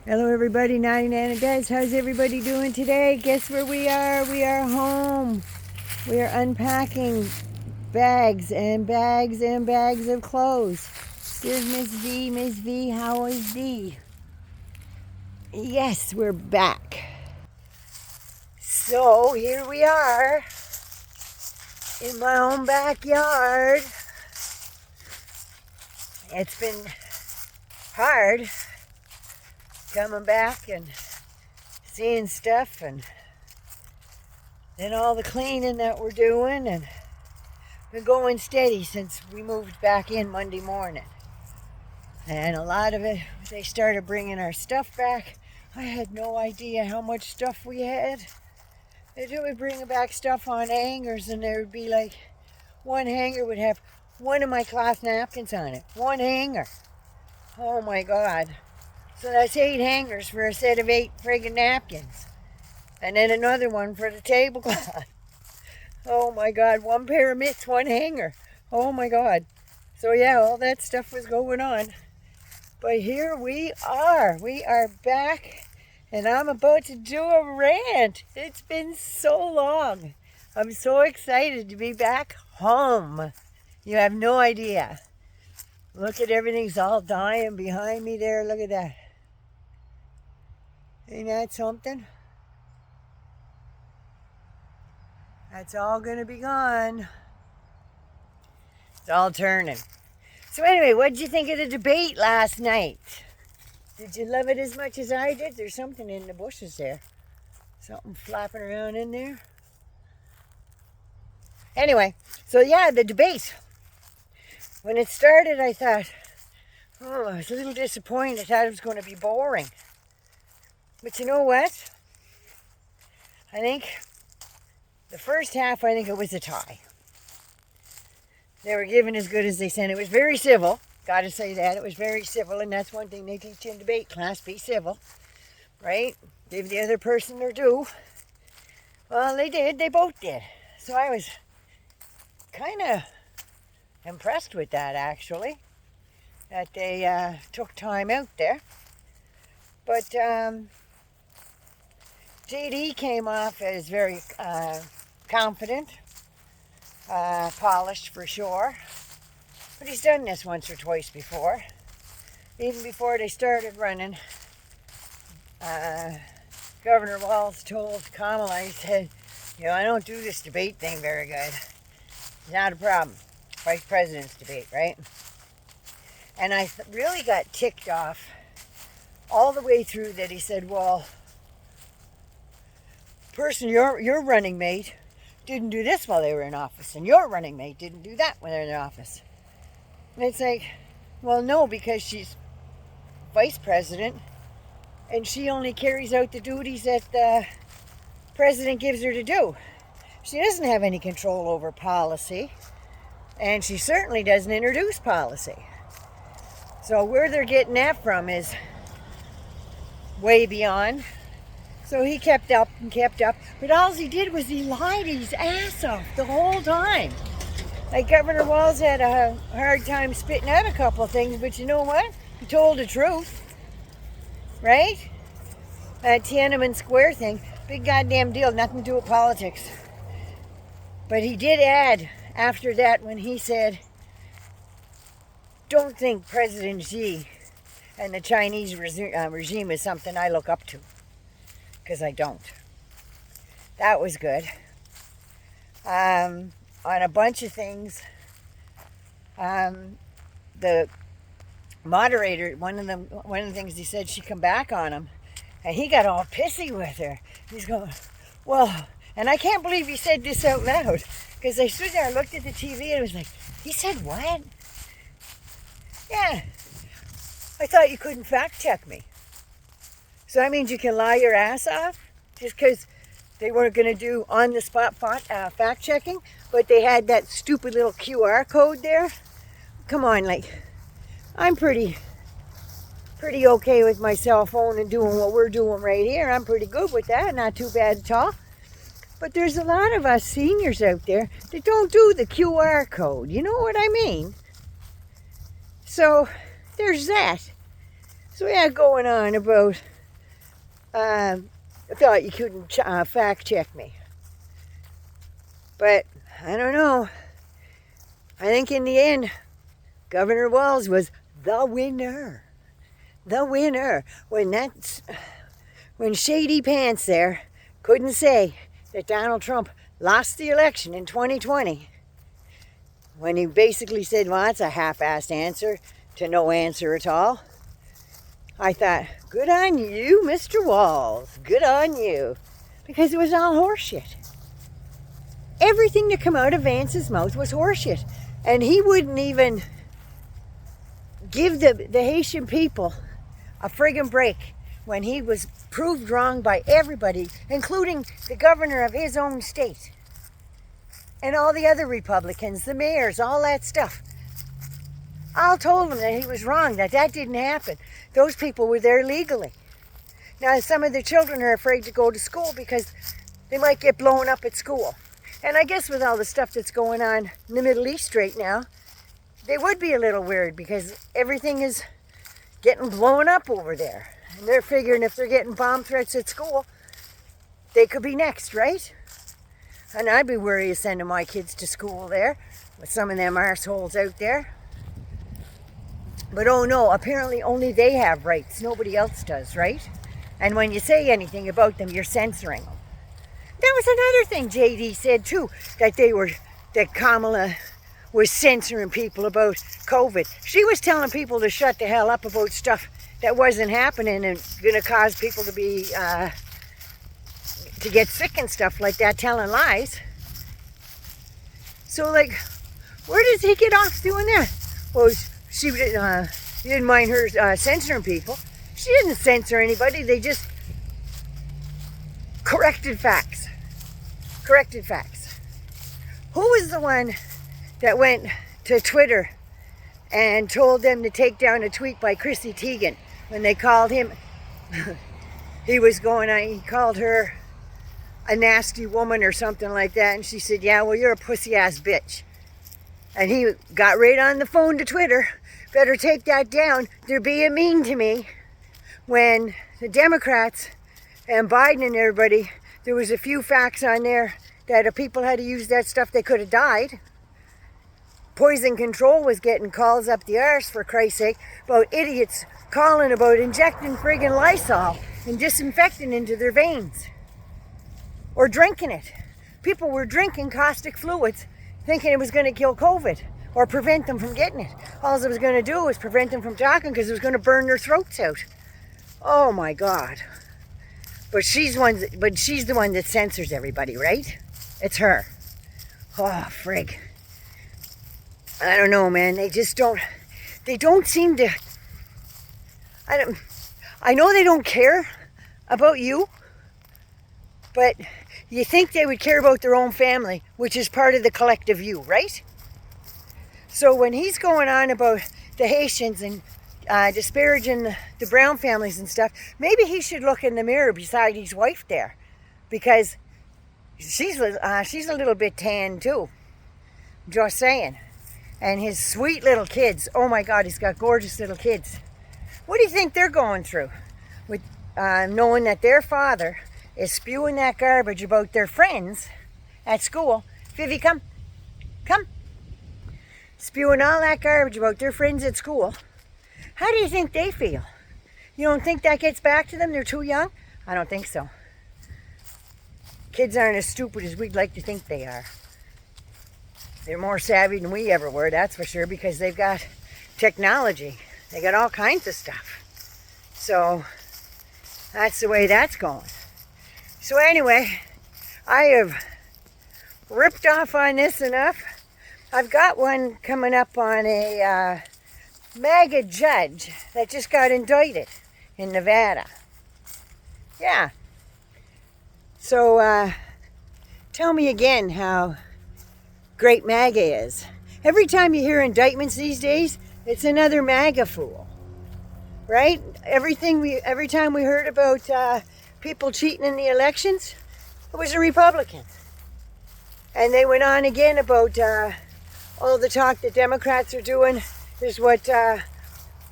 Hello everybody, 99 and Des. How's everybody doing today? Guess where we are? We are home. We are unpacking bags and bags and bags of clothes. There's Miss V. Miss V, how is thee? Yes, we're back. So here we are in my own backyard. It's been hard coming back and seeing stuff, and then all the cleaning that we're doing, and been going steady since we moved back in Monday morning. And a lot of it, they started bringing our stuff back. I had no idea how much stuff we had. They would bring back stuff on hangers, and there would be like one hanger would have one of my cloth napkins on it. One hanger. Oh my God. So that's 8 hangers for a set of 8 friggin' napkins. And then another one for the tablecloth. Oh my God, 1 pair of mitts, 1 hanger. Oh my God. So yeah, all that stuff was going on. But here we are. We are back, and I'm about to do a rant. It's been so long. I'm so excited to be back home. You have no idea. Look at everything's all dying behind me there. Look at that. Ain't that something? That's all gonna be gone. It's all turning. So anyway, what did you think of the debate last night? Did you love it as much as I did? There's something in the bushes there. Something flapping around in there. Anyway, so yeah, the debate. When it started, I thought, oh, I was a little disappointed. I thought it was going to be boring. But you know what? I think the first half, I think it was a tie. They were giving as good as they sent. It was very civil. Got to say that. It was very civil, and that's one thing they teach in debate class. Be civil, right? Give the other person their due. Well, they did. They both did. So I was kind of impressed with that, actually, that they took time out there. But JD came off as very confident, polished for sure. But he's done this once or twice before. Even before they started running, Governor Walz told Kamala, he said, I don't do this debate thing very good. It's not a problem. Vice President's debate, right? And I really got ticked off all the way through that he said, well, person, your running mate didn't do this while they were in office, and your running mate didn't do that when they're in office. And it's like, well, no, because she's vice president, and she only carries out the duties that the president gives her to do. She doesn't have any control over policy, and she certainly doesn't introduce policy. So where they're getting that from is way beyond. So he kept up and kept up, but all he did was he lied his ass off the whole time. Like Governor Walz had a hard time spitting out a couple of things, but you know what? He told the truth, right? That Tiananmen Square thing, big goddamn deal, nothing to do with politics. But he did add after that when he said, don't think President Xi and the Chinese regime is something I look up to, because I don't. That was good. On a bunch of things, the moderator, one of the things he said, she come back on him, and he got all pissy with her. He's going, well, and I can't believe he said this out loud, because I stood there and looked at the TV and it was like, he said what? Yeah, I thought you couldn't fact check me. So that means you can lie your ass off just because they weren't going to do on the spot fact checking, but they had that stupid little QR code there. Come on, like, I'm pretty okay with my cell phone and doing what we're doing right here. I'm pretty good with that, not too bad at all. But there's a lot of us seniors out there that don't do the QR code. You know what I mean? So there's that. So we had going on about, I thought you couldn't fact check me. But I don't know. I think in the end, Governor Walz was the winner. The winner. When Shady Pants there couldn't say that Donald Trump lost the election in 2020, when he basically said, well, that's a half-assed answer to no answer at all, I thought, good on you, Mr. Walz. Good on you. Because it was all horseshit. Everything that came out of Vance's mouth was horseshit. And he wouldn't even give the Haitian people a friggin' break when he was proved wrong by everybody, including the governor of his own state. And all the other Republicans, the mayors, all that stuff. All told him that he was wrong, that didn't happen. Those people were there legally. Now, some of the children are afraid to go to school because they might get blown up at school. And I guess with all the stuff that's going on in the Middle East right now, they would be a little weird because everything is getting blown up over there. And they're figuring if they're getting bomb threats at school, they could be next, right? And I'd be worried of sending my kids to school there with some of them arseholes out there. But oh no, apparently only they have rights. Nobody else does, right? And when you say anything about them, you're censoring them. That was another thing JD said too, that Kamala was censoring people about COVID. She was telling people to shut the hell up about stuff that wasn't happening and going to cause people to be, to get sick and stuff like that, telling lies. So like, where does he get off doing that? Well, she didn't mind her censoring people. She didn't censor anybody. They just corrected facts. Corrected facts. Who was the one that went to Twitter and told them to take down a tweet by Chrissy Teigen when they called him? He called her a nasty woman or something like that, and she said, yeah, well, you're a pussy ass bitch. And he got right on the phone to Twitter. Better take that down. They're being mean to me. When the Democrats and Biden and everybody, there was a few facts on there that if people had to use that stuff, they could have died. Poison control was getting calls up the arse, for Christ's sake, about idiots calling about injecting friggin' Lysol and disinfecting into their veins. Or drinking it. People were drinking caustic fluids thinking it was going to kill COVID or prevent them from getting it. All it was going to do was prevent them from talking because it was going to burn their throats out. Oh my God. But she's the one that censors everybody, right? It's her. Oh, frig. I don't know, man. They don't seem to, I know they don't care about you, but you think they would care about their own family, which is part of the collective you, right? So when he's going on about the Haitians and disparaging the Brown families and stuff, maybe he should look in the mirror beside his wife there, because she's a little bit tan too. Just saying. And his sweet little kids. Oh my God, he's got gorgeous little kids. What do you think they're going through with knowing that their father is spewing that garbage about their friends at school? Vivi, come. Spewing all that garbage about their friends at school. How do you think they feel? You don't think that gets back to them? They're too young? I don't think so. Kids aren't as stupid as we'd like to think they are. They're more savvy than we ever were, that's for sure, because they've got technology. They got all kinds of stuff. So that's the way that's going. So anyway, I have ripped off on this enough. I've got one coming up on a MAGA judge that just got indicted in Nevada. Yeah. So tell me again how great MAGA is. Every time you hear indictments these days, it's another MAGA fool, right? Every time we heard about people cheating in the elections, it was a Republican. And they went on again about all the talk that Democrats are doing is what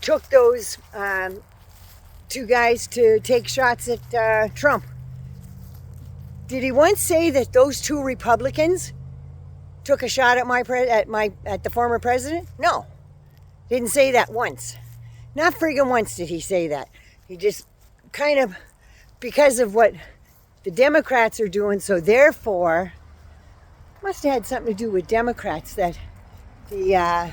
took those two guys to take shots at Trump. Did he once say that those two Republicans took a shot at the former president? No, didn't say that once. Not friggin' once did he say that. He just kind of, because of what the Democrats are doing, so therefore, must have had something to do with Democrats that the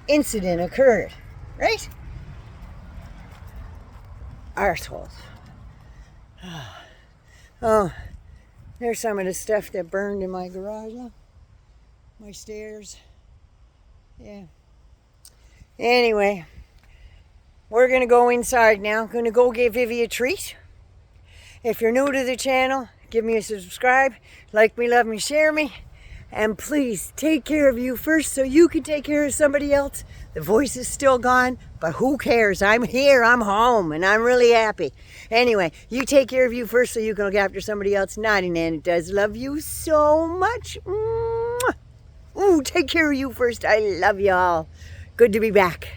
incident occurred, right? Arseholes. Oh, there's some of the stuff that burned in my garage. Huh? My stairs. Yeah. Anyway, we're going to go inside now. Going to go give Vivi a treat. If you're new to the channel, give me a subscribe. Like me, love me, share me. And please take care of you first so you can take care of somebody else. The voice is still gone, but who cares? I'm here, I'm home, and I'm really happy. Anyway, you take care of you first so you can look after somebody else. Naughty Nanny does love you so much. Mwah. Ooh, take care of you first. I love y'all. Good to be back.